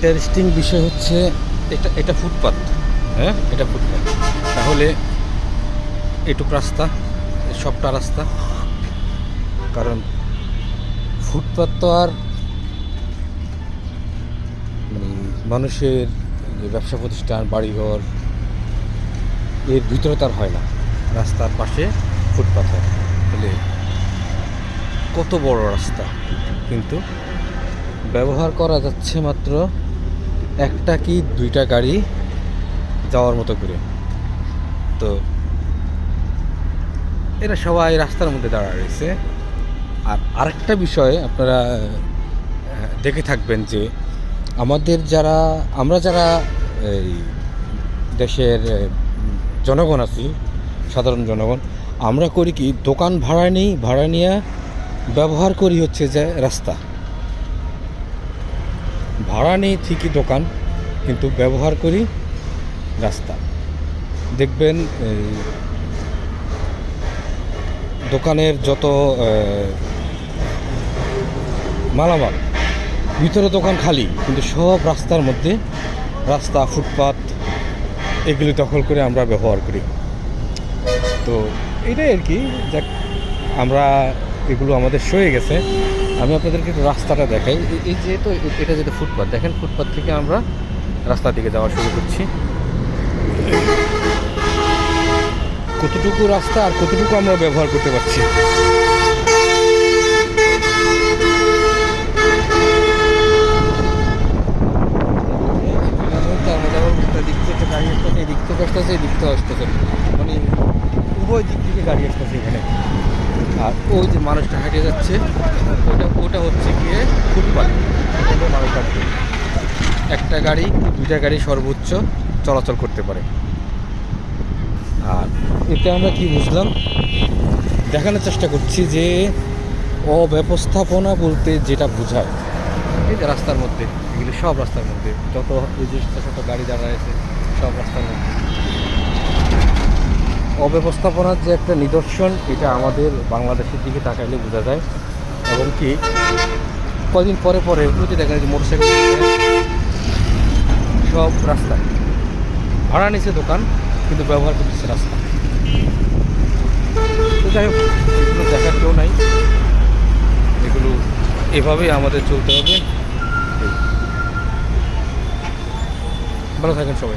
Interesting বিষয় হচ্ছে এটা এটা ফুটপাত। হ্যাঁ, এটা ফুটপাত। তাহলে এটুক রাস্তা, সবটা রাস্তা। কারণ ফুটপাত তো আর মানে মানুষের যে ব্যবসা প্রতিষ্ঠান, বাড়িঘর, এর ভিতরে তার হয় না। রাস্তার পাশে ফুটপাত হয়। তাহলে কত বড় রাস্তা, কিন্তু ব্যবহার করা যাচ্ছে মাত্র একটা কি দুইটা গাড়ি যাওয়ার মতো করে। তো এরা সবাই রাস্তার মধ্যে দাঁড়া রয়েছে। আর আরেকটা বিষয় আপনারা দেখে থাকবেন যে আমরা যারা এই দেশের জনগণ আছি, সাধারণ জনগণ, আমরা করি কি, দোকান ভাড়া নিয়ে ব্যবহার করি হচ্ছে যে রাস্তা। ভাড়া নেই ঠিকই দোকান, কিন্তু ব্যবহার করি রাস্তা। দেখবেন দোকানের যত মালামাল, ভিতরে দোকান খালি, কিন্তু সব রাস্তার মধ্যে, রাস্তা ফুটপাত এগুলি দখল করে আমরা ব্যবহার করি। তো এটাই আর কি, যাক আমরা এগুলো আমাদের সয়ে গেছে। আমি আপনাদেরকে একটু রাস্তাটা দেখাই। এই যে তো এটা যেটা ফুটপাত, দেখেন ফুটপাত থেকে আমরা রাস্তার দিকে যাওয়া শুরু করছি। কতটুকু রাস্তা আর কতটুকু আমরা ব্যবহার করতে পারছি। দিক থেকে গাড়ি আসতেছে, এদিক থেকে আসতেছে, এদিক থেকে আসতেছে, মানে উভয় দিক থেকে গাড়ি আসতেছে এখানে। আর ওই যে মানুষটা হেঁটে যাচ্ছে, ওটা হচ্ছে গিয়ে ফুটপাত। মানুষ হাঁটছে, একটা গাড়ি দুইটা গাড়ি সর্বোচ্চ চলাচল করতে পারে। আর এতে আমরা কি বুঝলাম, দেখানোর চেষ্টা করছি যে অব্যবস্থাপনা বলতে যেটা বোঝায়, এই যে রাস্তার মধ্যে, এগুলি সব রাস্তার মধ্যে, যত এই যে ছোটো গাড়ি দাঁড়া আছে সব রাস্তার মধ্যে অব্যবস্থাপনার যে একটা নিদর্শন, এটা আমাদের বাংলাদেশের দিকে তাকাইলে বোঝা যায়। এবং কি কদিন পরে পরে ওই যে দেখা যায় যে মোটরসাইকেল সব রাস্তায় ভাড়া নিচ্ছে দোকান, কিন্তু ব্যবহার করতেছে রাস্তা। তো যাই হোক, এগুলো দেখার কেউ নাই, এগুলো এভাবেই আমাদের চলতে হবে। ভালো থাকেন সবাই।